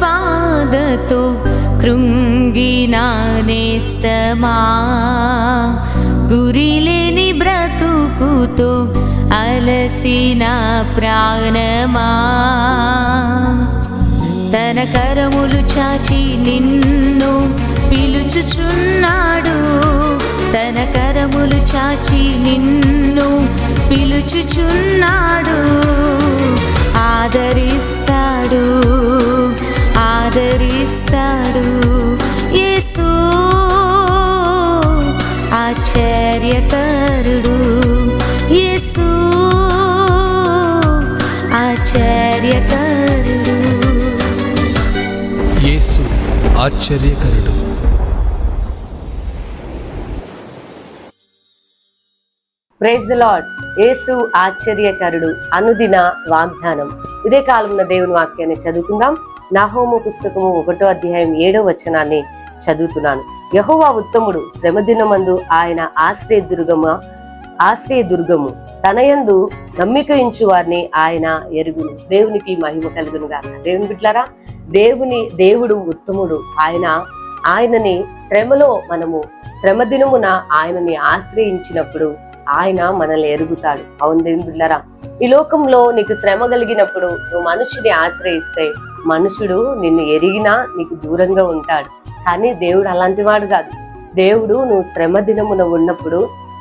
బాధతో కృంగిన నేస్తమా, గురిలేని బ్రతుకుతో అలసిన ప్రాణమా, తన కరములు చాచి నిన్ను పిలుచుచున్నాడు, తన కరములు చాచి నిన్ను పిలుచుచున్నాడు. ఆదరిస్తాడు, ఆదరిస్తాడు యేసు ఆశ్చర్యకరుడు, యేసు ఆశ్చర్యకరుడు, యేసు ఆశ్చర్యకరుడు. Praise the lord. యేసు ఆశ్చర్యకరుడు అనుదిన వాగ్దానం. ఇదే కాలంలో దేవుని వాక్యాన్ని చదువుకుందాం. నహూము పుస్తకము 1వ అధ్యాయం 7వ వచనాన్ని చదువుతున్నాను. యెహోవా ఉత్తముడు, శ్రమదినమందు ఆయన ఆశ్రయదుర్గము, తనయందు నమ్మిక ఉంచు వారిని ఆయన ఎరుగును. దేవునికి మహిమ కలుగును గాక. దేవుని బిడ్డలారా, దేవుడు ఉత్తముడు. ఆయనని శ్రమలో మనము శ్రమ దినమున ఆయనని ఆశ్రయించినప్పుడు ఆయన మనల్ని ఎరుగుతాడు. అవును దేవుని బిడ్డలారా, ఈ లోకంలో నీకు శ్రమ కలిగినప్పుడు నువ్వు మనుషుని ఆశ్రయిస్తే మనుషుడు నిన్ను ఎరిగినా నీకు దూరంగా ఉంటాడు. కానీ దేవుడు అలాంటి వాడు కాదు. దేవుడు నువ్వు శ్రమ దినమున ఉన్నప్పుడు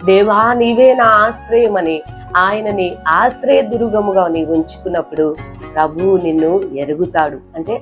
దేవా నీవే నా ఆశ్రయం అని ఆయనని ఆశ్రయ దుర్గముగా నీవు ఉంచుకున్నప్పుడు ప్రభువు నిన్ను ఎరుగుతాడు. అంటే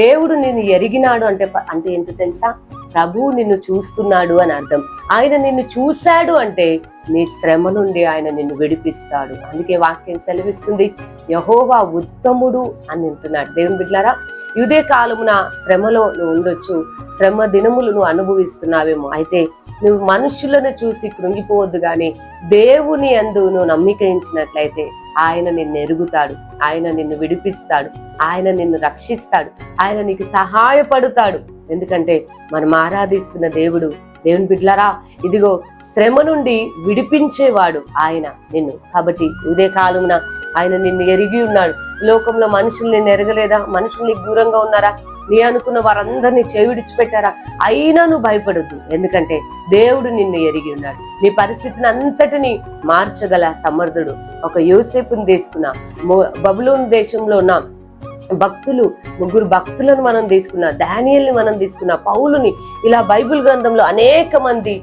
దేవుడు నిన్ను ఎరిగినాడు అంటే ఏంటో తెలుసా? ప్రభువు నిన్ను చూస్తున్నాడు అని అర్థం. ఆయన నిన్ను చూశాడు అంటే నీ శ్రమ నుండి ఆయన నిన్ను విడిపిస్తాడు. అందుకే వాక్యం సెలవిస్తుంది, యెహోవా ఉత్తముడు అని అంటున్నాడు. దేవుని బిడ్డలారా, ఇదే కాలమున శ్రమలో నువ్వు ఉండొచ్చు, శ్రమ దినములు నువ్వు అనుభవిస్తున్నావేమో. అయితే నువ్వు మనుషులను చూసి కృంగిపోవద్దు, కానీ దేవుని యందు నువ్వు నమ్మిక ఉంచినట్లయితే ఆయన నిన్ను ఎరుగుతాడు, ఆయన నిన్ను విడిపిస్తాడు, ఆయన నిన్ను రక్షిస్తాడు, ఆయన నీకు సహాయపడతాడు. ఎందుకంటే మనం ఆరాధిస్తున్న దేవుడు. దేవుని బిడ్డలారా, ఇదిగో శ్రమ నుండి విడిపించేవాడు ఆయన నిన్ను. కాబట్టి ఇదే కాలమున ఆయన నిన్ను ఎరిగి ఉన్నాడు. లోకంలో మనుషులు నిన్ను ఎరగలేదా? మనుషులు నీకు దూరంగా ఉన్నారా? నీ అనుకున్న వారందరినీ విడిచిపెట్టారా? అయినా నువ్వు భయపడొద్దు, ఎందుకంటే దేవుడు నిన్ను ఎరిగి ఉన్నాడు. నీ పరిస్థితిని అంతటిని మార్చగల సమర్థుడు. ఒక యోసేపుని తీసుకున్న, బబులోను దేశంలో ఉన్న ముగ్గురు భక్తులను మనం తీసుకున్నా, దానియేలుని మనం తీసుకున్నా, పౌలుని, ఇలా బైబిల్ గ్రంథంలో అనేక మంది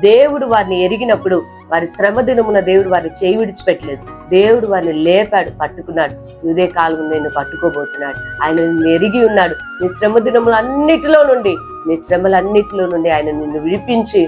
దేవుడు వారిని ఎరిగినప్పుడు వారి శ్రమ దినమున దేవుడు వారిని విడిచిపెట్టలేదు. దేవుడు వారిని లేపాడు, పట్టుకున్నాడు. ఇదే కాలం నిన్ను పట్టుకోబోతున్నాడు. ఆయన నిన్ను ఎరిగి ఉన్నాడు. నీ శ్రమ దినములన్నిటిలో నుండి ఆయన నిన్ను విడిపించి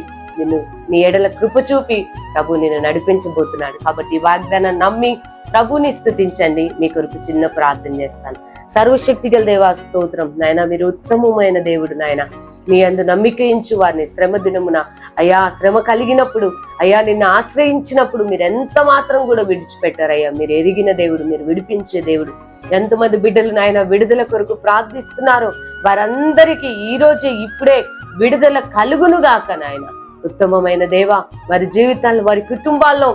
నీ ఎడల కృప చూపి ప్రభు నిన్ను నడిపించబోతున్నాడు. కాబట్టి ఈ వాగ్దానాన్ని నమ్మి ప్రభుని స్తుతించండి. మీ కొరకు చిన్న ప్రార్థన చేస్తాను. సర్వశక్తి గల దేవా, స్తోత్రం నాయన, మీరు ఉత్తమమైన దేవుడు నాయన. మీ అందు నమ్మిక ఉంచు వారిని శ్రమ దినమున అయ్యా, శ్రమ కలిగినప్పుడు అయ్యా, నిన్ను ఆశ్రయించినప్పుడు మీరు ఎంత మాత్రం కూడా విడిచిపెట్టారయ్యా. మీరు ఎరిగిన దేవుడు, మీరు విడిపించే దేవుడు. ఎంతమంది బిడ్డలు నాయన విడుదల కొరకు ప్రార్థిస్తున్నారో వారందరికీ ఈ రోజే ఇప్పుడే విడుదల కలుగును గాక నాయన. ఉత్తమమైన దేవా, వారి జీవితాల్లో, వారి కుటుంబాల్లో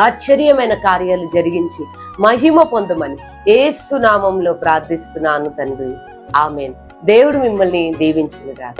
ఆశ్చర్యమైన కార్యాలు జరిగించి మహిమ పొందమని యేసు నామంలో ప్రార్థిస్తున్నాను తండ్రి. ఆమేన్. దేవుడు మిమ్మల్ని దీవించునుగాక.